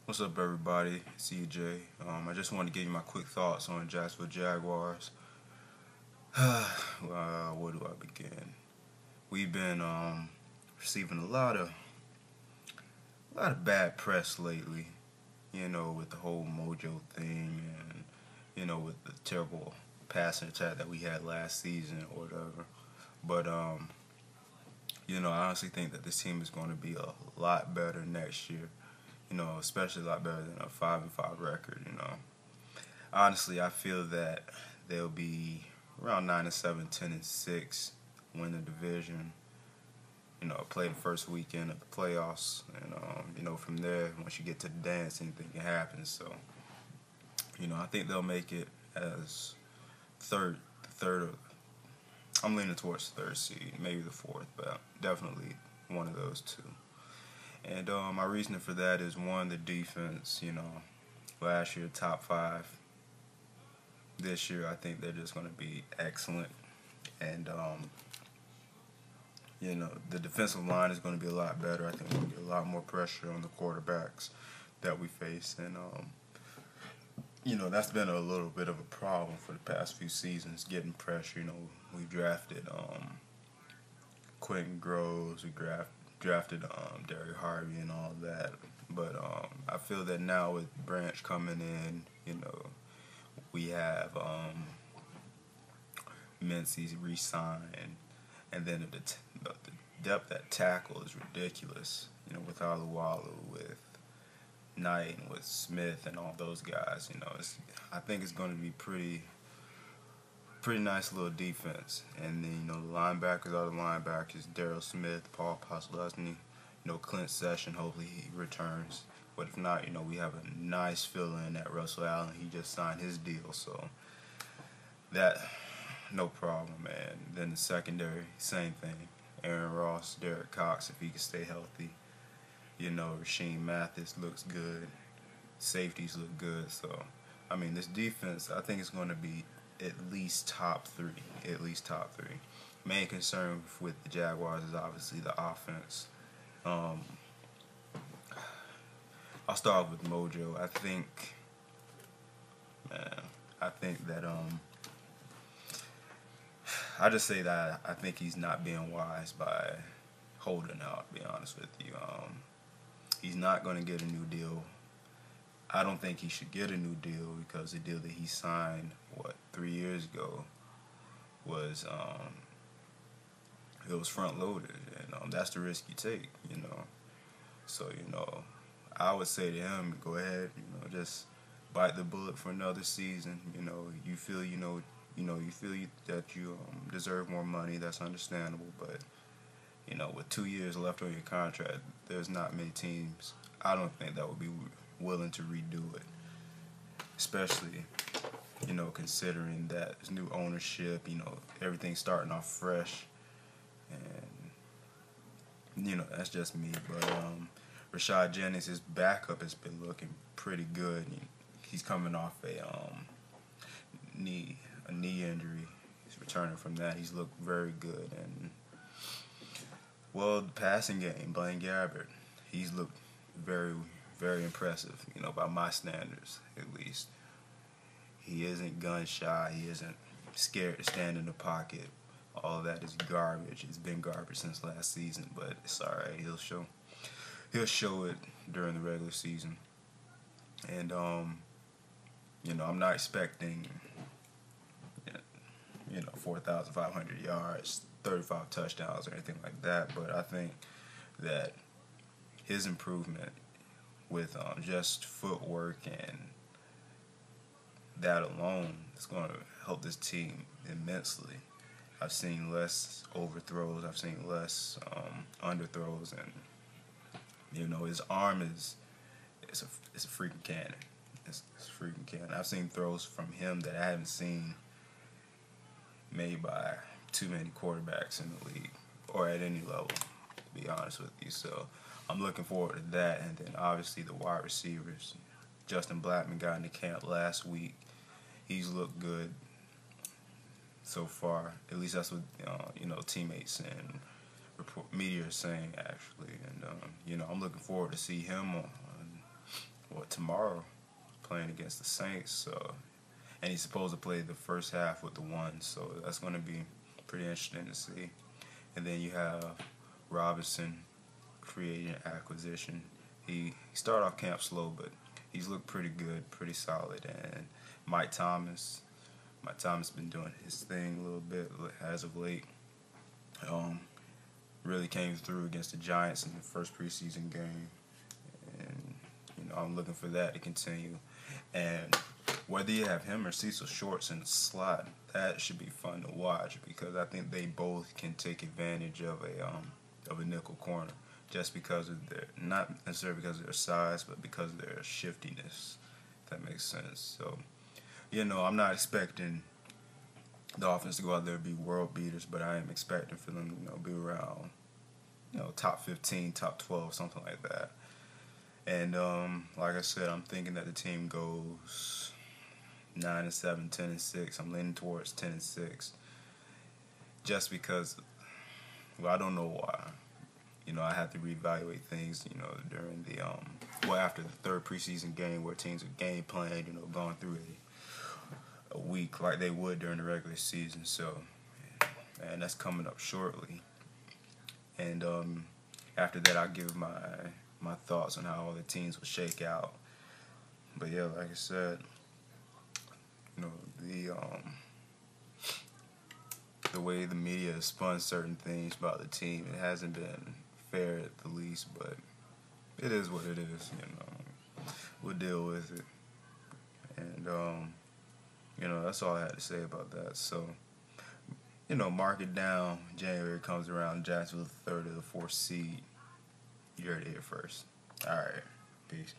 What's up, everybody? CJ. I just want to give you my quick thoughts on Jacksonville Jaguars. Where do I begin? We've been receiving a lot of bad press lately. With the whole Mojo thing, and with the terrible passing attack that we had last season or whatever. But I honestly think that this team is going to be a lot better next year. Especially a lot better than a 5-5 record. Honestly, I feel that they'll be around 9-7, 10-6, win the division. Play the first weekend of the playoffs, and from there, once you get to the dance, anything can happen. So, I think they'll make it as third. I'm leaning towards the third seed, maybe the fourth, but definitely one of those two. And my reasoning for that is one, the defense. Last year top five. This year I think they're just going to be excellent, and the defensive line is going to be a lot better. I think there's going to be a lot more pressure on the quarterbacks that we face, and that's been a little bit of a problem for the past few seasons, getting pressure. We drafted Quentin Groves, we drafted Derek Harvey and all that. But I feel that now with Branch coming in, we have Mincy's re-signed, and then the depth at tackle is ridiculous. With Aluwalu, with Knight, and with Smith, and all those guys. I think it's going to be pretty nice little defense. And then the linebackers are the linebackers: Daryl Smith, Paul Postlesny, Clint Session. Hopefully he returns. But if not, we have a nice fill-in at Russell Allen. He just signed his deal, so that no problem. And then the secondary, same thing: Aaron Ross, Derek Cox, if he can stay healthy. Rasheem Mathis looks good. Safeties look good. So, this defense, I think it's going to be at least top three. At least top three. Main concern with the Jaguars is obviously the offense. I'll start off with Mojo. I think that I just say that I think he's not being wise by holding out. To be honest with you, he's not going to get a new deal. I don't think he should get a new deal, because the deal that he signed 3 years ago was it was front loaded, and that's the risk you take. So I would say to him, go ahead, just bite the bullet for another season. You feel that you deserve more money. That's understandable, but with 2 years left on your contract, there's not many teams, I don't think, that would be willing to redo it, especially considering that it's new ownership, everything's starting off fresh, and that's just me. But Rashad Jennings, his backup, has been looking pretty good. He's coming off a knee injury. He's returning from that. He's looked very good. And the passing game, Blaine Gabbert, he's looked very, very impressive, by my standards at least. He isn't gun shy. He isn't scared to stand in the pocket. All of that is garbage. It's been garbage since last season, but it's all right. He'll show it during the regular season. And I'm not expecting 4,500 yards, 35 touchdowns, or anything like that. But I think that his improvement with just footwork and that alone is going to help this team immensely. I've seen less overthrows. I've seen less underthrows, and his arm is it's a freaking cannon. It's a freaking cannon. I've seen throws from him that I haven't seen made by too many quarterbacks in the league or at any level, to be honest with you. So I'm looking forward to that. And then obviously the wide receivers. Justin Blackman got into camp last week. He's looked good so far. At least that's what teammates and media are saying, actually. And I'm looking forward to see him tomorrow, playing against the Saints. So, and he's supposed to play the first half with the one. So that's going to be pretty interesting to see. And then you have Robinson, free agent acquisition. He started off camp slow, but he's looked pretty good, pretty solid. And Mike Thomas. Mike Thomas been doing his thing a little bit as of late. Really came through against the Giants in the first preseason game, and I'm looking for that to continue. And whether you have him or Cecil Shorts in the slot, that should be fun to watch because I think they both can take advantage of a nickel corner just because of their, not necessarily because of their size, but because of their shiftiness. If that makes sense. So, I'm not expecting the offense to go out there and be world beaters, but I am expecting for them to be around top 15, top 12, something like that. And like I said, I'm thinking that the team goes 9-7, 10-6. I'm leaning towards 10-6, just because. Well, I don't know why. I have to reevaluate things. During the after the third preseason game where teams are game planned. Going through a week like they would during the regular season. So, and that's coming up shortly. And after that, I'll give my thoughts on how all the teams will shake out. But yeah, like I said, the way the media has spun certain things about the team, it hasn't been fair at the least. But it is what it is. We'll deal with it. And that's all I had to say about that. So, mark it down. January comes around. Jacksonville, the third or the fourth seed. You heard it here first. All right. Peace.